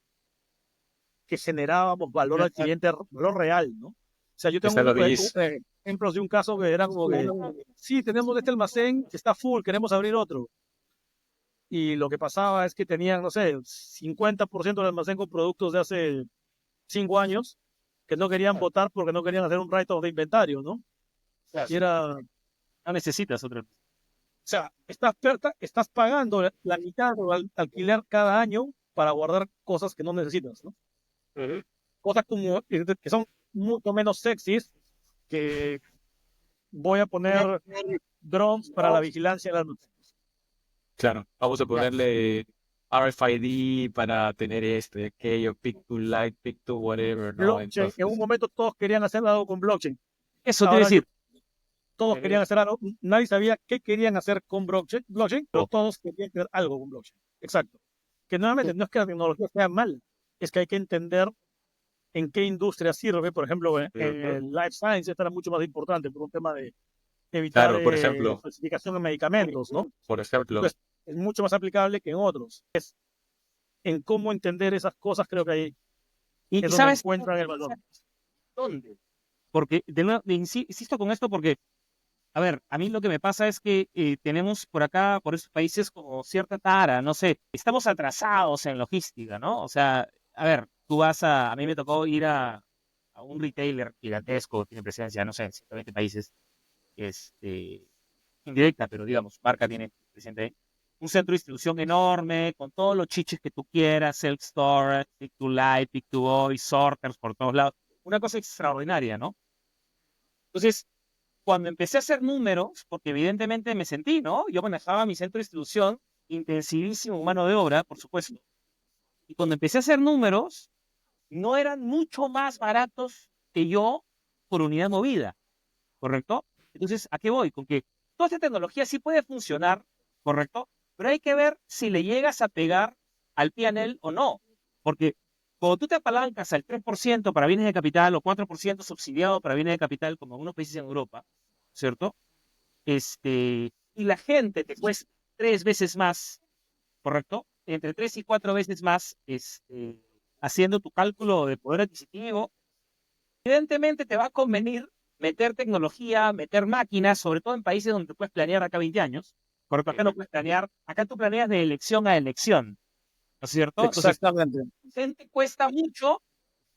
generábamos valor al cliente, valor real, ¿no? O sea, yo tengo Está la belleza. ejemplos de un caso que era como que, sí, tenemos este almacén que está full, queremos abrir otro. Y lo que pasaba es que tenían, no sé, 50% del almacén con productos de hace 5 años que no querían votar porque no querían hacer un write-off de inventario, ¿no? Y era, no necesitas otro. o sea, estás pagando la mitad del alquiler cada año para guardar cosas que no necesitas, ¿no? Cosas como que son mucho menos sexys que voy a poner drones para la vigilancia del almacén. Claro. Vamos a ponerle RFID para tener aquello, pick to light, pick to whatever, ¿no? Blockchain, en un Entonces, momento todos querían hacer algo con blockchain. Eso te iba a Ahora decir. todos querían hacer algo, nadie sabía qué querían hacer con blockchain, pero Oh. todos querían hacer algo con blockchain. Exacto. Que nuevamente no es que la tecnología sea mala, es que hay que entender en qué industria sirve. Por ejemplo, en el life science esto era mucho más importante por un tema de evitar Claro, por ejemplo. falsificación de medicamentos, ¿no? Por ejemplo. Pues es mucho más aplicable que en otros. En cómo entender esas cosas, creo que ahí Y es donde sabes encuentran el valor. dónde. Porque, de nuevo, insisto con esto porque, a ver, a mí lo que me pasa es que tenemos por acá, por estos países, como cierta tara, no sé, estamos atrasados en logística, ¿no? O sea, a ver, a mí me tocó ir a un retailer gigantesco, tiene presencia, no sé, en 120 países, indirecta, pero digamos, marca tiene presente un centro de distribución enorme, con todos los chiches que tú quieras, self-storage, pick to light, pick to buy, sorters por todos lados. Una cosa extraordinaria, ¿no? Entonces, cuando empecé a hacer números, porque evidentemente me sentí, ¿no? Yo manejaba mi centro de distribución, intensivísimo mano de obra, por supuesto. Y cuando empecé a hacer números, no eran mucho más baratos que yo por unidad movida, ¿correcto? Entonces, ¿a qué voy? Con que toda esta tecnología sí puede funcionar, ¿correcto? Pero hay que ver si le llegas a pegar al P&L o no. Porque cuando tú te apalancas al 3% para bienes de capital o 4% subsidiado para bienes de capital, como en algunos países en Europa, ¿cierto? Y la gente te cuesta 3 veces más, ¿correcto? Entre 3 y 4 veces más, haciendo tu cálculo de poder adquisitivo, evidentemente te va a convenir meter tecnología, meter máquinas, sobre todo en países donde tú puedes planear acá 20 años, porque acá no puedes planear, acá tú planeas de elección a elección, ¿no es cierto? Entonces, Exactamente. gente cuesta mucho,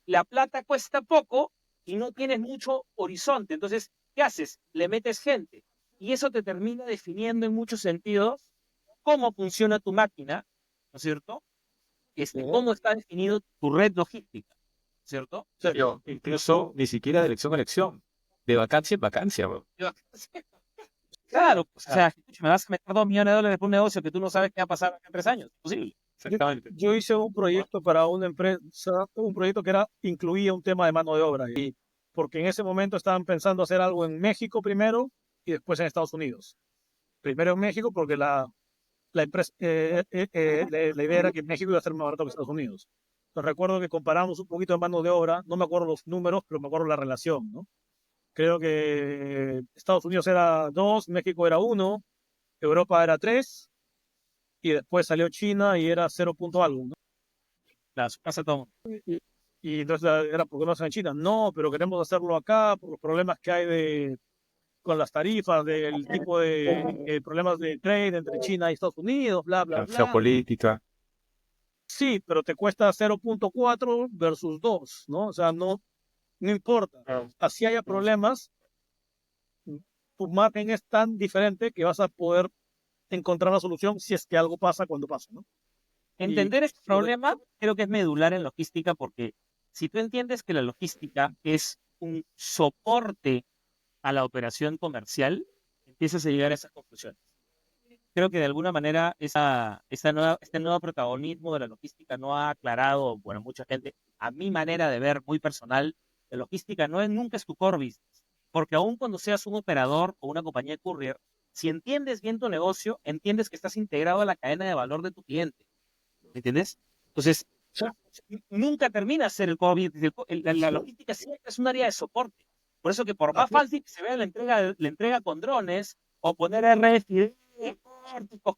la plata cuesta poco y no tienes mucho horizonte. Entonces, ¿qué haces? Le metes gente y eso te termina definiendo en muchos sentidos cómo funciona tu máquina, ¿no es cierto? Cómo está definido tu red logística, ¿cierto? Pero incluso ni siquiera de elección a elección, de vacancia en vacancia, bro. Claro, pues, o sea, escucha, me vas a meter $2 millones por un negocio que tú no sabes qué va a pasar en 3 años. Imposible. Exactamente. Yo hice un proyecto para una empresa, un proyecto que incluía un tema de mano de obra, y porque en ese momento estaban pensando hacer algo en México primero y después en Estados Unidos. Primero en México porque la empresa, la idea era que México iba a ser más barato que Estados Unidos. Entonces recuerdo que comparamos un poquito de mano de obra, no me acuerdo los números, pero me acuerdo la relación, ¿no? Creo que Estados Unidos era 2, México era 1, Europa era 3, y después salió China y era 0 punto algo, ¿no? Claro, pasa todo. Y entonces era, ¿por qué no hacen en China? No, pero queremos hacerlo acá por los problemas que hay con las tarifas, del tipo de problemas de trade entre China y Estados Unidos, bla, bla, La bla. geopolítica. Sí, pero te cuesta 0.4 versus 2, ¿no? O sea, no importa. Así haya problemas, tu margen es tan diferente que vas a poder encontrar una solución si es que algo pasa cuando pasa, ¿no? Entender este problema creo que es medular en logística porque si tú entiendes que la logística es un soporte a la operación comercial, empiezas a llegar a esas conclusiones. Creo que de alguna manera este nuevo protagonismo de la logística no ha aclarado, bueno, mucha gente, a mi manera de ver muy personal, la logística nunca es tu core business, porque aun cuando seas un operador o una compañía de courier, si entiendes bien tu negocio, entiendes que estás integrado a la cadena de valor de tu cliente. ¿Me entiendes? Entonces, nunca termina de ser el core business. La logística siempre es un área de soporte. Por eso que por más fácil que se vea la entrega con drones o poner RFID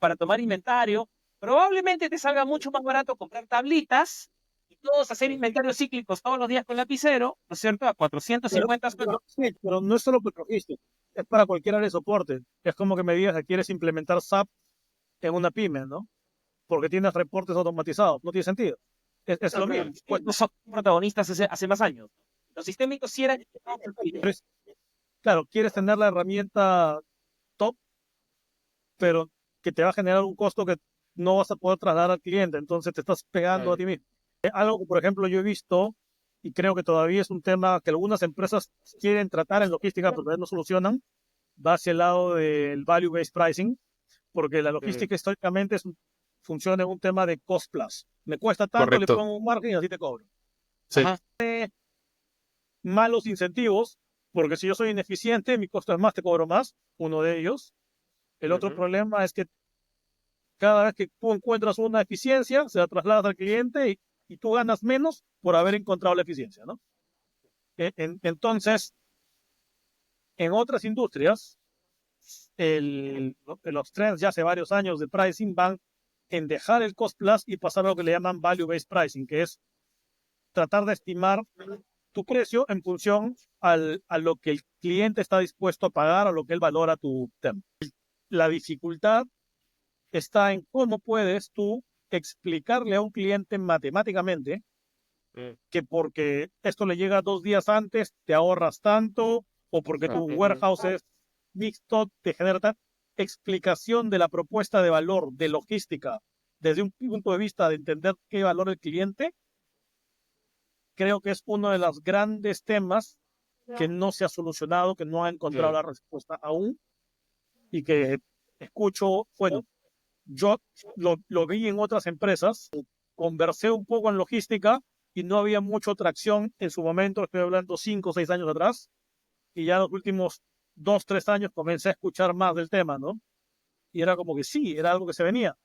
para tomar inventario, probablemente te salga mucho más barato comprar tablitas y todos hacer inventarios cíclicos todos los días con lapicero, ¿no es cierto? A 450 pesos. Sí, pero no es solo para logística, es para cualquier área de soporte. Es como que me digas que quieres implementar SAP en una pyme, ¿no? Porque tienes reportes automatizados. No tiene sentido. Es lo mismo. Pues no son protagonistas hace más años. Los sistémicos sí eran... Claro, quieres tener la herramienta top, pero que te va a generar un costo que no vas a poder trasladar al cliente, entonces te estás pegando a ti mismo. Algo que, por ejemplo, yo he visto, y creo que todavía es un tema que algunas empresas quieren tratar en logística, pero todavía no solucionan, va hacia el lado del value-based pricing, porque la logística históricamente funciona en un tema de cost plus. Me cuesta tanto, Correcto. le pongo un margen y así te cobro. Sí. Ajá. Malos incentivos, porque si yo soy ineficiente, mi costo es más, te cobro más, uno de ellos. El otro problema es que cada vez que tú encuentras una eficiencia, se la trasladas al cliente y tú ganas menos por haber encontrado la eficiencia, ¿no? Entonces, en otras industrias, los trends ya hace varios años de pricing van en dejar el cost plus y pasar a lo que le llaman value-based pricing, que es tratar de estimar tu precio en función a lo que el cliente está dispuesto a pagar, a lo que él valora tu tema. La dificultad está en cómo puedes tú explicarle a un cliente matemáticamente que porque esto le llega 2 días antes te ahorras tanto, o porque tu warehouse es mixto te genera tal explicación de la propuesta de valor de logística desde un punto de vista de entender qué valora el cliente. Creo que es uno de los grandes temas que no se ha solucionado, que no ha encontrado la respuesta aún, y que escucho, bueno, yo lo vi en otras empresas conversé un poco en logística y no había mucha tracción en su momento, estoy hablando 5 o 6 años atrás, y ya en los últimos 2, 3 años comencé a escuchar más del tema, ¿no? Y era como que sí, era algo que se venía.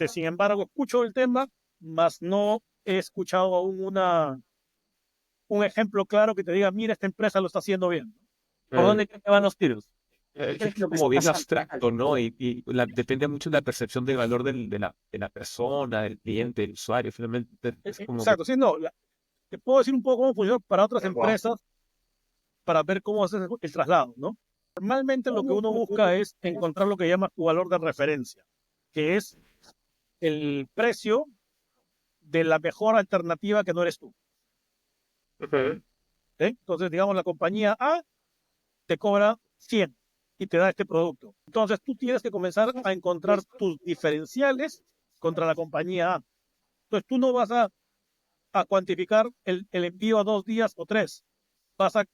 Sin embargo, escucho el tema, mas no he escuchado aún un ejemplo claro que te diga, mira, esta empresa lo está haciendo bien. ¿Por dónde crees que van los tiros? Es ¿Crees que lo que como está bien pasando? abstracto, ¿no? Depende mucho de la percepción de valor de la persona, del cliente, del usuario. Finalmente, es como que... Exacto, sí, no, te puedo decir un poco cómo funciona para otras empresas para ver cómo haces el traslado, ¿no? Normalmente lo que uno busca es encontrar lo que llama tu valor de referencia, que es el precio de la mejor alternativa que no eres tú. Entonces, digamos, la compañía A te cobra 100 y te da este producto. Entonces, tú tienes que comenzar a encontrar tus diferenciales contra la compañía A. Entonces, tú no vas a cuantificar el envío a 2 días o 3. Vas a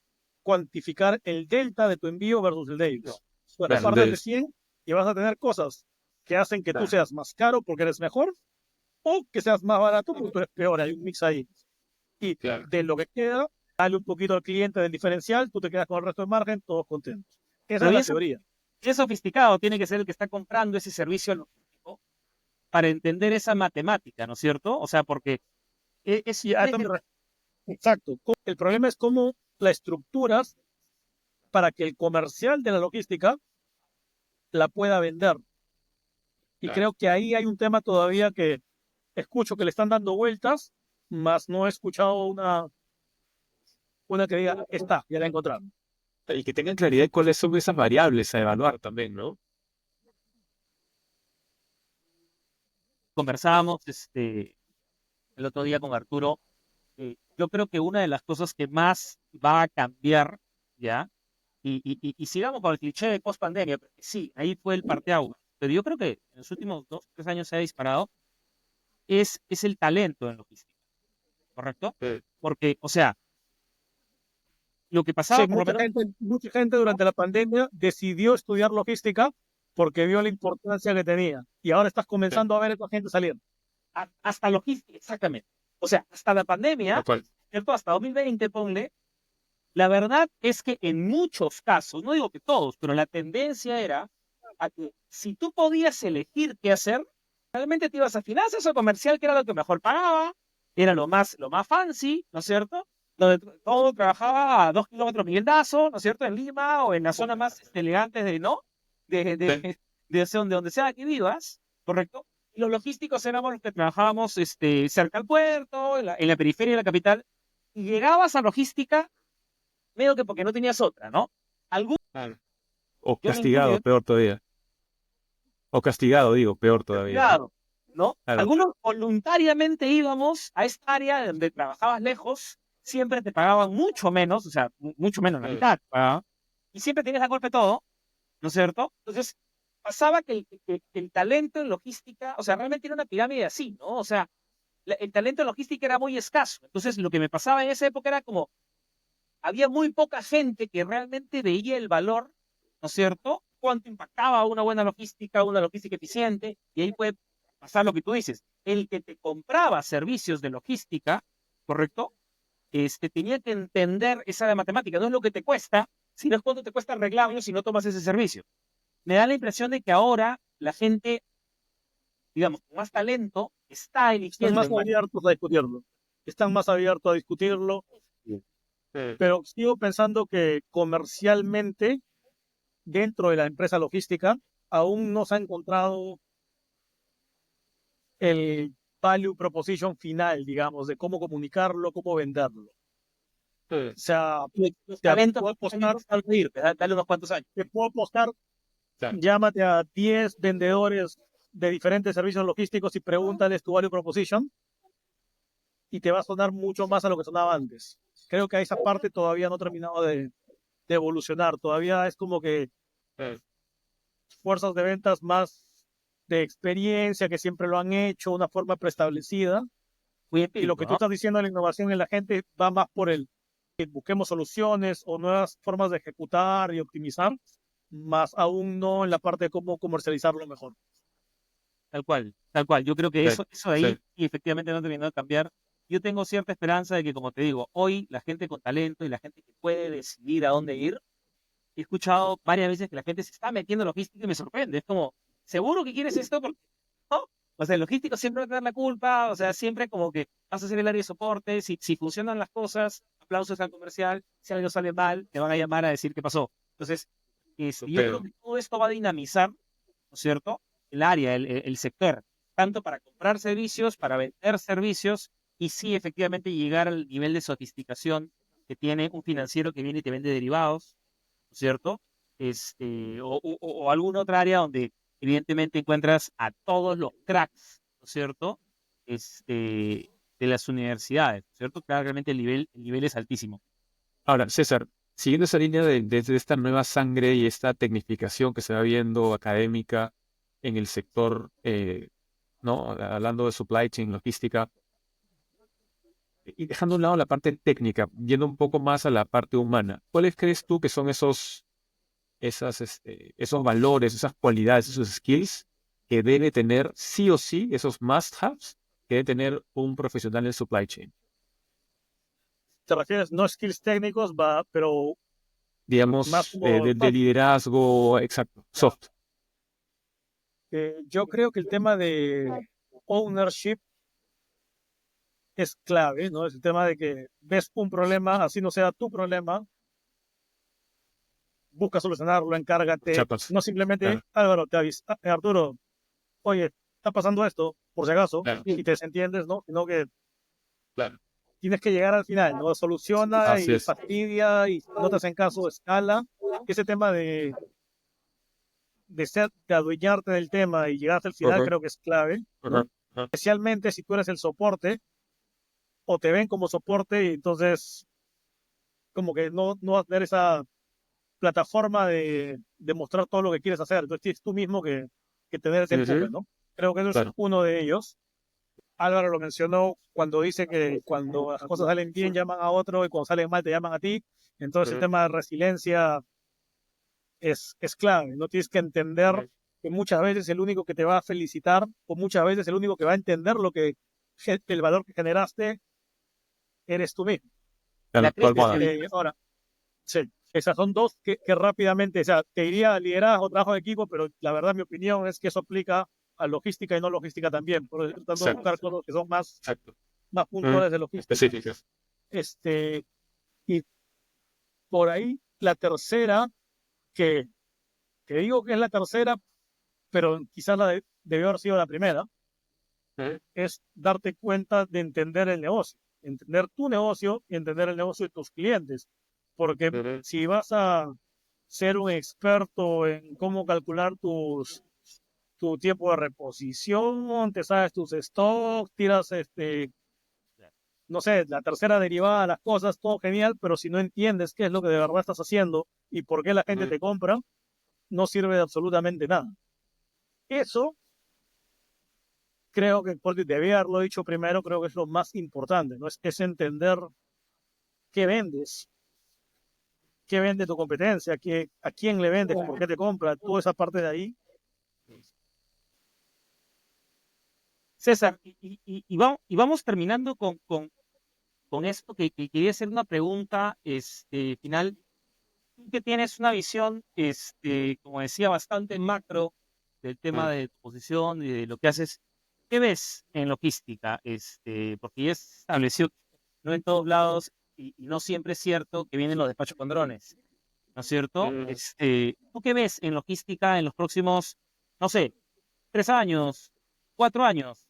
cuantificar el delta de tu envío versus el de ellos. Bueno, Claro, aparte de 100 y vas a tener cosas que hacen que tú Claro. seas más caro porque eres mejor o que seas más barato porque tú eres peor. Hay un mix ahí. Y Claro. de lo que queda, dale un poquito al cliente del diferencial, tú te quedas con el resto del margen, todos contentos. Esa Pero es la eso, teoría. es sofisticado, tiene que ser el que está comprando ese servicio logístico para entender esa matemática, ¿no es cierto? O sea, porque es, Y a esto exacto. El problema es cómo la estructuras para que el comercial de la logística la pueda vender. Y Claro. creo que ahí hay un tema todavía que escucho que le están dando vueltas, mas no he escuchado una que diga, está, ya la encontraron. Y que tengan claridad de cuáles son esas variables a evaluar también, ¿no? conversábamos el otro día con Arturo. Yo creo que una de las cosas que más va a cambiar, ¿ya? Y sigamos con el cliché de post pandemia, sí, ahí fue el parteaguas, pero yo creo que en los últimos 2 o 3 años se ha disparado, es el talento en logística, ¿correcto? Sí. Porque, o sea, lo que Sí, pasaba por lo menos, mucha gente durante la pandemia decidió estudiar logística porque vio la importancia que tenía. Y ahora estás comenzando a ver a esa gente salir. hasta logística, exactamente. O sea, hasta la Tal pandemia, cual. ¿cierto? Hasta 2020, ponle, la verdad es que en muchos casos, no digo que todos, pero la tendencia era a que si tú podías elegir qué hacer, realmente te ibas a finanzas o comercial, que era lo que mejor pagaba, era lo más fancy, ¿no es cierto? Donde todo trabajaba a 2 kilómetros Migueldazo, ¿no es cierto? En Lima o en la zona más elegante de, ¿no? De, de, Sí. donde sea que vivas, ¿correcto? Y los logísticos éramos los que trabajábamos cerca al puerto, en la periferia de la capital, y llegabas a logística medio que porque no tenías otra, ¿no? Algunos, Claro. O yo me castigado, incluyo, peor todavía. O castigado, digo, peor todavía, ¿no? cuidado, ¿no? Claro. Algunos voluntariamente íbamos a esta área donde trabajabas lejos, siempre te pagaban mucho menos, o sea, mucho menos, la mitad, te pagaban, y siempre tenías la golpe todo, ¿no es cierto? Entonces, pasaba que el talento en logística, o sea, realmente era una pirámide así, ¿no? O sea, el talento en logística era muy escaso. Entonces, lo que me pasaba en esa época era como, había muy poca gente que realmente veía el valor, ¿no es cierto? Cuánto impactaba una logística eficiente, y ahí puede pasar lo que tú dices. El que te compraba servicios de logística, ¿correcto? Tenía que entender esa matemática. No es lo que te cuesta, sino es cuánto te cuesta arreglarlo si no tomas ese servicio. Me da la impresión de que ahora la gente, digamos, con más talento, está Están eligiendo más abiertos a discutirlo. Están más abiertos a discutirlo. Pero sigo pensando que comercialmente, dentro de la empresa logística, aún no se ha encontrado el value proposition final, digamos, de cómo comunicarlo, cómo venderlo. O sea, los te talentos, puedo apostar, dale unos cuantos años. te puedo apostar, Claro. llámate a 10 vendedores de diferentes servicios logísticos y pregúntales tu value proposition y te va a sonar mucho más a lo que sonaba antes. Creo que a esa parte todavía no ha terminado de evolucionar. Todavía es como que fuerzas de ventas más de experiencia que siempre lo han hecho, una forma preestablecida. Muy Y lo empírico, que tú ¿no? estás diciendo de la innovación en la gente va más por el que busquemos soluciones o nuevas formas de ejecutar y optimizar, más aún no en la parte de cómo comercializarlo mejor. Tal cual, tal cual. Yo creo que Sí, eso de ahí sí. y efectivamente no ha terminado de cambiar. Yo tengo cierta esperanza de que, como te digo, hoy la gente con talento y la gente que puede decidir a dónde ir, he escuchado varias veces que la gente se está metiendo en logística y me sorprende. Es como, ¿seguro que quieres esto? Porque, ¿no? O sea, el logístico siempre va a tener la culpa, o sea, siempre como que vas a hacer el área de soporte, si funcionan las cosas, aplausos al comercial, si algo sale mal, te van a llamar a decir qué pasó. Entonces, yo creo Pero, que todo esto va a dinamizar, ¿no es cierto? El área, el sector, tanto para comprar servicios, para vender servicios, y sí, efectivamente, llegar al nivel de sofisticación que tiene un financiero que viene y te vende derivados, ¿no es cierto? O alguna otra área donde evidentemente encuentras a todos los cracks, ¿no es cierto? De las universidades, ¿no es cierto? Claramente el nivel es altísimo. ahora, César, siguiendo esa línea de esta nueva sangre y esta tecnificación que se va viendo académica en el sector, ¿no? Hablando de supply chain, logística, y dejando a un lado la parte técnica, yendo un poco más a la parte humana, ¿cuáles crees tú que son esos valores, esas cualidades, esos skills que debe tener sí o sí, esos must-haves que debe tener un profesional en supply chain? ¿Te refieres no skills técnicos, pero más Digamos, como de liderazgo, exacto, soft. yo creo que el tema de ownership es clave, ¿no? Es el tema de que ves un problema, así no sea tu problema, busca solucionarlo, encárgate, Chapas, no simplemente, claro, Álvaro, te avisa, Arturo, oye, está pasando esto, por si acaso, claro, y te desentiendes, ¿no? Sino que claro. tienes que llegar al final, ¿no? Soluciona Así y es. fastidia y no te hacen caso, escala. Ese tema de adueñarte del tema y llegar hasta el final Ujú, creo que es clave, ujú, ¿no? ujú. Especialmente si tú eres el soporte o te ven como soporte y entonces como que no vas a tener esa plataforma de mostrar todo lo que quieres hacer. Entonces tienes tú mismo que tener ese empuje, Ujú, ¿no? Creo que eso es claro. uno de ellos. Álvaro lo mencionó cuando dice que cuando las cosas salen bien llaman a otro y cuando salen mal te llaman a ti. Entonces el Ujú, tema de resiliencia es clave. No tienes que entender ujú. que muchas veces el único que te va a felicitar o muchas veces el único que va a entender el valor que generaste eres tú mismo. La Claro, tu crítica, almohada. Ahora, sí, esas son dos que rápidamente, o sea, te diría liderazgo, trabajo de equipo, pero la verdad mi opinión es que eso aplica a logística y no logística también, por tratando de Exacto, buscar cosas que son exacto. más Ujú. puntuales de logística. Específicas. Este, y por ahí la tercera, que, que digo que es la tercera, pero quizás debió haber sido la primera, Ujú, es darte cuenta de entender el negocio, entender tu negocio y entender el negocio de tus clientes. Porque ujú, si vas a ser un experto en cómo calcular tu tiempo de reposición, te sabes tus stocks, tiras no sé, la tercera derivada, las cosas, todo genial, pero si no entiendes qué es lo que de verdad estás haciendo y por qué la gente ujú. te compra, no sirve de absolutamente nada. Eso creo que debía haberlo dicho primero, creo que es lo más importante, ¿no? Es entender qué vendes, qué vende tu competencia, a quién le vendes, por qué te compra, toda esa parte de ahí. César, y vamos terminando con esto que quería hacer una pregunta final. Tú que tienes una visión, como decía, bastante macro del tema Mm. de tu posición y de lo que haces, ¿qué ves en logística? Porque ya se estableció, no en todos lados y no siempre es cierto que vienen los despachos con drones, ¿no es cierto? Mm. ¿Tú qué ves en logística en los próximos, no sé, 3 años, 4 años?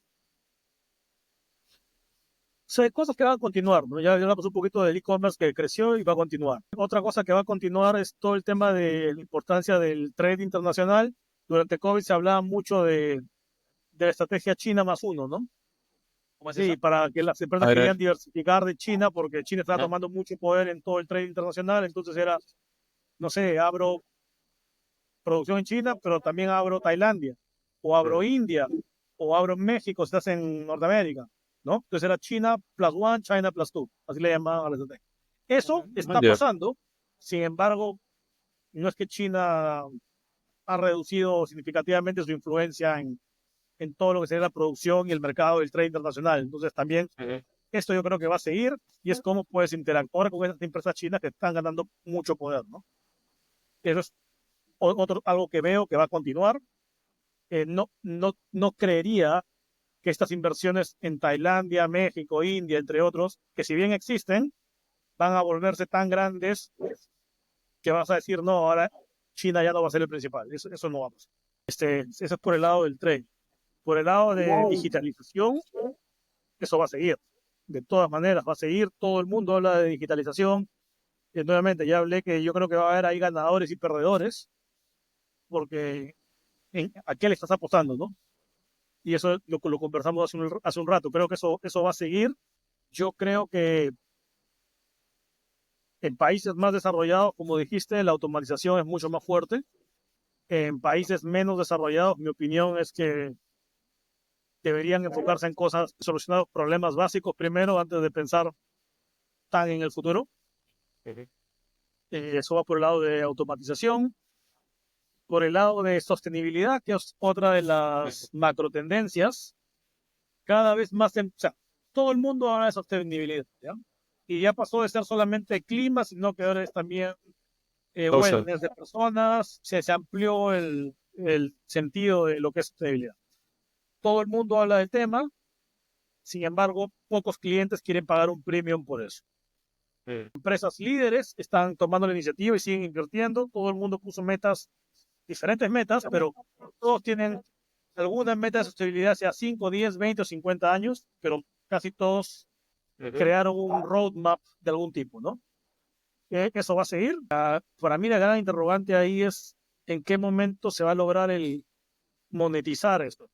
O sea, hay cosas que van a continuar, ¿no? Ya hablamos un poquito del e-commerce que creció y va a continuar. Otra cosa que va a continuar es todo el tema de la importancia del trade internacional. Durante COVID se hablaba mucho de la estrategia China más uno, ¿no? ¿Cómo es Sí, eso? para que las empresas A querían ver. diversificar de China porque China estaba Ajá. tomando mucho poder en todo el trade internacional, entonces era, no sé, abro producción en China, pero también abro Tailandia, o abro Mm. India, o abro México si estás en Norteamérica, ¿no? Entonces era China plus one, China plus two, así le llamaban a la estrategia. Eso está Ya. pasando, sin embargo, no es que China ha reducido significativamente su influencia en todo lo que sería la producción y el mercado del trade internacional. Entonces también esto yo creo que va a seguir y es cómo puedes interactuar con estas empresas chinas que están ganando mucho poder, ¿no? Eso es algo que veo que va a continuar. No creería que estas inversiones en Tailandia, México, India, entre otros, que si bien existen, van a volverse tan grandes que vas a decir, no, ahora China ya no va a ser el principal. Eso no va a pasar. Eso es por el lado del trade. Por el lado de digitalización, eso va a seguir. De todas maneras, va a seguir. Todo el mundo habla de digitalización. Y nuevamente, ya hablé que yo creo que va a haber ahí ganadores y perdedores, porque ¿a qué le estás apostando, no? Y eso lo conversamos hace un rato. Creo que eso va a seguir. Yo creo que en países más desarrollados, como dijiste, la automatización es mucho más fuerte. En países menos desarrollados, mi opinión es que deberían enfocarse en cosas, solucionar problemas básicos primero antes de pensar tan en el futuro. Eso va por el lado de automatización. Por el lado de sostenibilidad, que es otra de las macro tendencias, cada vez más, o sea, todo el mundo habla de sostenibilidad, ¿ya? Y ya pasó de ser solamente clima, sino que ahora es también wellness de personas, se amplió el sentido de lo que es sostenibilidad. Todo el mundo habla del tema, sin embargo, pocos clientes quieren pagar un premium por eso. Empresas líderes están tomando la iniciativa y siguen invirtiendo, todo el mundo puso diferentes metas, pero todos tienen alguna meta de sostenibilidad, sea 5, 10, 20 o 50 años, pero casi todos crearon un roadmap de algún tipo, ¿no? Eso va a seguir. Para mí la gran interrogante ahí es en qué momento se va a lograr el monetizar esto.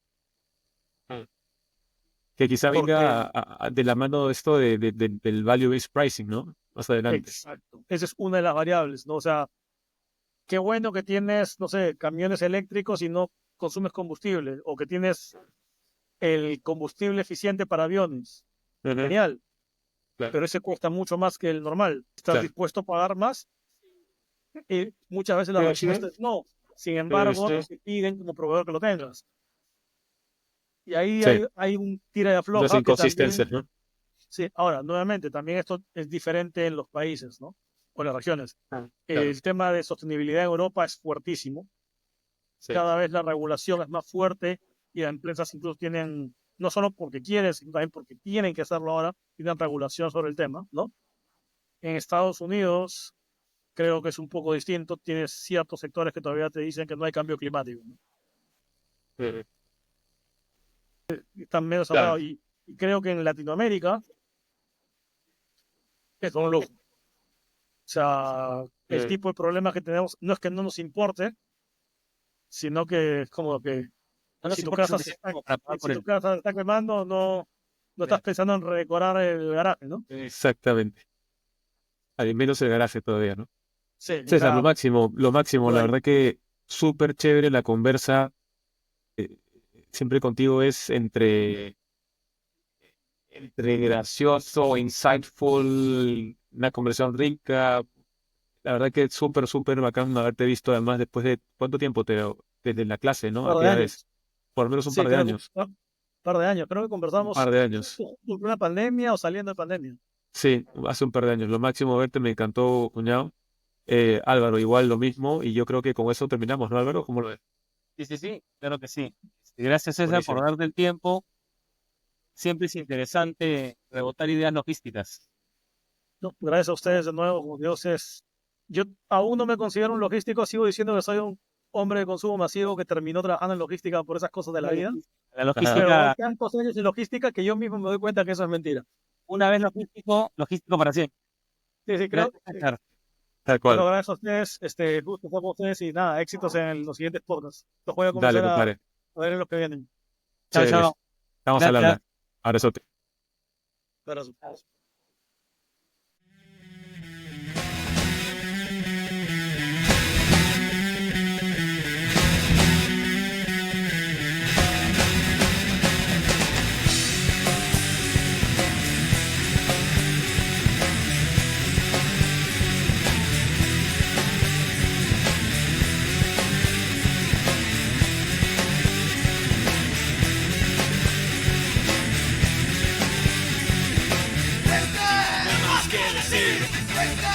Que quizá venga de la mano de esto del value-based pricing, ¿no? Más adelante. Exacto. Esa es una de las variables, ¿no? O sea, qué bueno que tienes, no sé, camiones eléctricos y no consumes combustible, o que tienes el combustible eficiente para aviones. Genial. Claro. Pero ese cuesta mucho más que el normal. ¿Estás dispuesto a pagar más? Y muchas veces la respuesta es no. Sin embargo, te piden como proveedor que lo tengas. Y ahí hay un tira y afloja. Las inconsistencias, ¿no? Sí, ahora, nuevamente, también esto es diferente en los países, ¿no? O en las regiones. El tema de sostenibilidad en Europa es fuertísimo. Cada vez la regulación es más fuerte y las empresas incluso tienen, no solo porque quieren, sino también porque tienen que hacerlo ahora, tienen regulación sobre el tema, ¿no? En Estados Unidos creo que es un poco distinto. Tienes ciertos sectores que todavía te dicen que no hay cambio climático, ¿no? Están menos cerrados. Y creo que en Latinoamérica es un lujo. O sea, el tipo de problemas que tenemos no es que no nos importe, sino que es como que si tu casa se está quemando, no estás pensando en redecorar el garaje, ¿no? Exactamente. Al menos el garaje todavía, ¿no? Sí, César, lo máximo, la verdad que súper chévere la conversa. Siempre contigo es entre gracioso, insightful, una conversación rica. La verdad que es súper bacán haberte visto, además, después de ¿cuánto tiempo? Desde la clase, ¿no? Un par de años. Por lo menos un par de años. Un par de años. Creo que conversamos Un par de años. por una pandemia o saliendo de pandemia. Sí, hace un par de años. Lo máximo verte, me encantó, cuñado. Álvaro, igual lo mismo, y yo creo que con eso terminamos, ¿no, Álvaro? ¿Cómo lo ves? Sí, claro que sí. Gracias, César, por darte el tiempo. Siempre es interesante rebotar ideas logísticas. No, gracias a ustedes de nuevo. Yo aún no me considero un logístico, sigo diciendo que soy un hombre de consumo masivo que terminó trabajando en logística por esas cosas de la vida. La logística. Pero hay tantos años en logística que yo mismo me doy cuenta que eso es mentira. Una vez logístico para siempre. Sí, creo. Tal cual. Bueno, gracias a ustedes, gusto estar con ustedes y nada, éxitos en los siguientes podcasts. Los voy a comenzar a ver en los que vienen. Chao. Estamos hablando. Abrazote. Abrazo. venga.